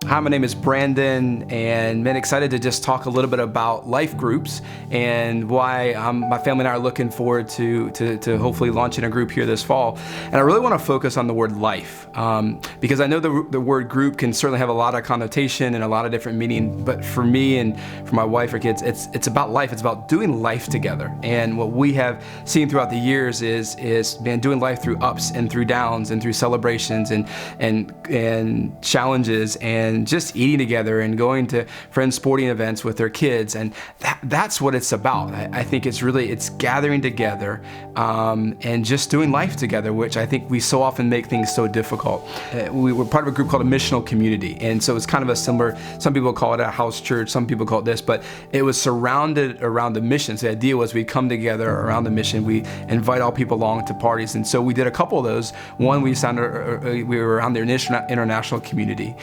Hi, my name is Brandon, and been excited to just talk a little bit about LifeGroups and why my family and I are looking forward to hopefully launching a group here this fall. And I really want to focus on the word life because I know the word group can certainly have a lot of connotation and a lot of different meaning, but for me and for my wife or kids, it's about life. It's about doing life together. And what we have seen throughout the years is doing life through ups and through downs and through celebrations and challenges and just eating together and going to friends' sporting events with their kids, and that's what it's about. I think it's gathering together and just doing life together, which I think we so often make things so difficult. We were part of a group called a missional community, and so it's kind of a similar, some people call it a house church, some people call it this, but it was surrounded around the mission. So the idea was we'd come together around the mission, we invite all people along to parties, and so we did a couple of those. One, we were around the international community.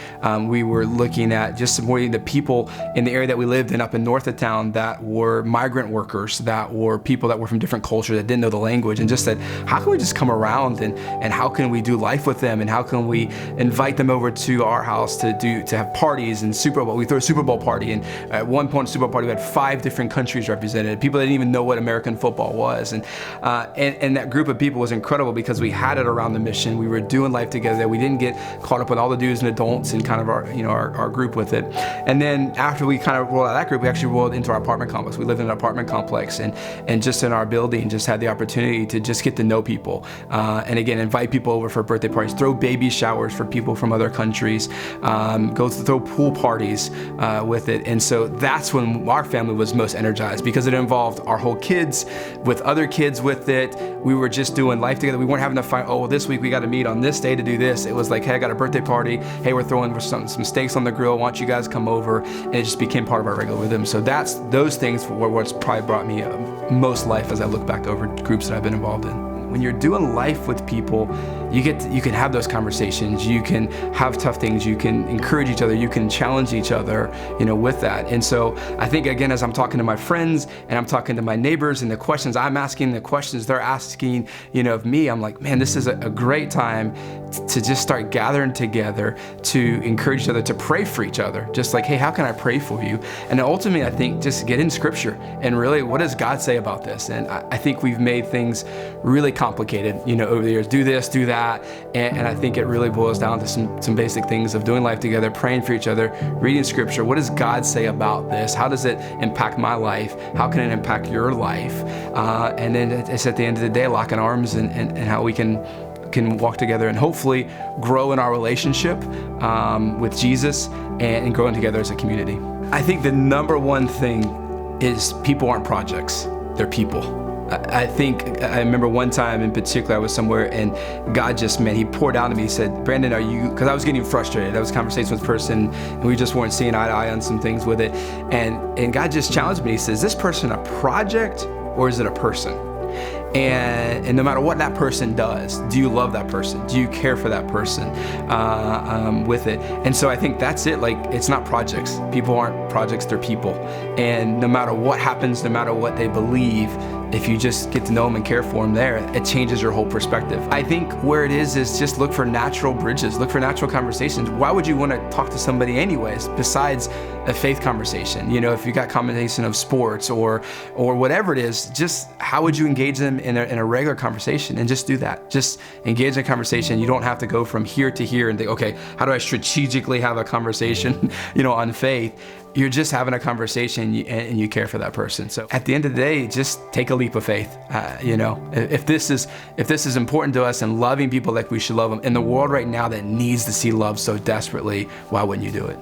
We were looking at just supporting the people in the area that we lived in up in north of town that were migrant workers, that were people that were from different cultures that didn't know the language, and just said, how can we just come around and how can we do life with them, and how can we invite them over to our house to have parties and Super Bowl. We threw a Super Bowl party, and at one point Super Bowl party we had 5 different countries represented, people that didn't even know what American football was, and that group of people was incredible because we had it around the mission. We were doing life together. We didn't get caught up with all the do's and don'ts and kind of our group with it. And then after we kind of rolled out that group, we actually rolled into our apartment complex. We lived in an apartment complex, and just in our building just had the opportunity to just get to know people, and again invite people over for birthday parties, throw baby showers for people from other countries, go throw pool parties with it. And so that's when our family was most energized, because it involved our whole kids with other kids with it. We were just doing life together. We weren't having to fight, oh well, this week we got to meet on this day to do this. It was like, hey, I got a birthday party, hey, we're throwing some steaks on the grill, why don't you guys come over? And it just became part of our regular rhythm. So those things were what's probably brought me most life as I look back over groups that I've been involved in. When you're doing life with people, you can have those conversations, you can have tough things, you can encourage each other, you can challenge each other, with that. And so I think, again, as I'm talking to my friends and I'm talking to my neighbors and the questions I'm asking, the questions they're asking, of me, I'm like, man, this is a great time to just start gathering together, to encourage each other, to pray for each other. Just like, hey, how can I pray for you? And ultimately, I think just get in scripture and really, what does God say about this? And I think we've made things really complicated, over the years. Do this, do that. And I think it really boils down to some basic things of doing life together, praying for each other, reading scripture. What does God say about this? How does it impact my life? How can it impact your life? And then it's at the end of the day, locking arms and how we can walk together and hopefully grow in our relationship with Jesus and growing together as a community. I think the number one thing is people aren't projects, they're people. I remember one time in particular, I was somewhere and God he poured out to me. He said, Brandon, because I was getting frustrated. I was conversating with this person and we just weren't seeing eye to eye on some things with it. And God just challenged me. He says, is this person a project or is it a person? And no matter what that person does, do you love that person? Do you care for that person with it? And so I think that's it. Like, it's not projects. People aren't projects, they're people. And no matter what happens, no matter what they believe, if you just get to know them and care for them there, it changes your whole perspective. I think where it is just look for natural bridges, look for natural conversations. Why would you want to talk to somebody anyways, besides a faith conversation? If you got conversation of sports or whatever it is, just how would you engage them in a regular conversation? And just do that. Just engage in a conversation. You don't have to go from here to here and think, okay, how do I strategically have a conversation, on faith? You're just having a conversation and you care for that person. So at the end of the day, just take a leap of faith. If this is important to us and loving people like we should love them in the world right now that needs to see love so desperately, why wouldn't you do it?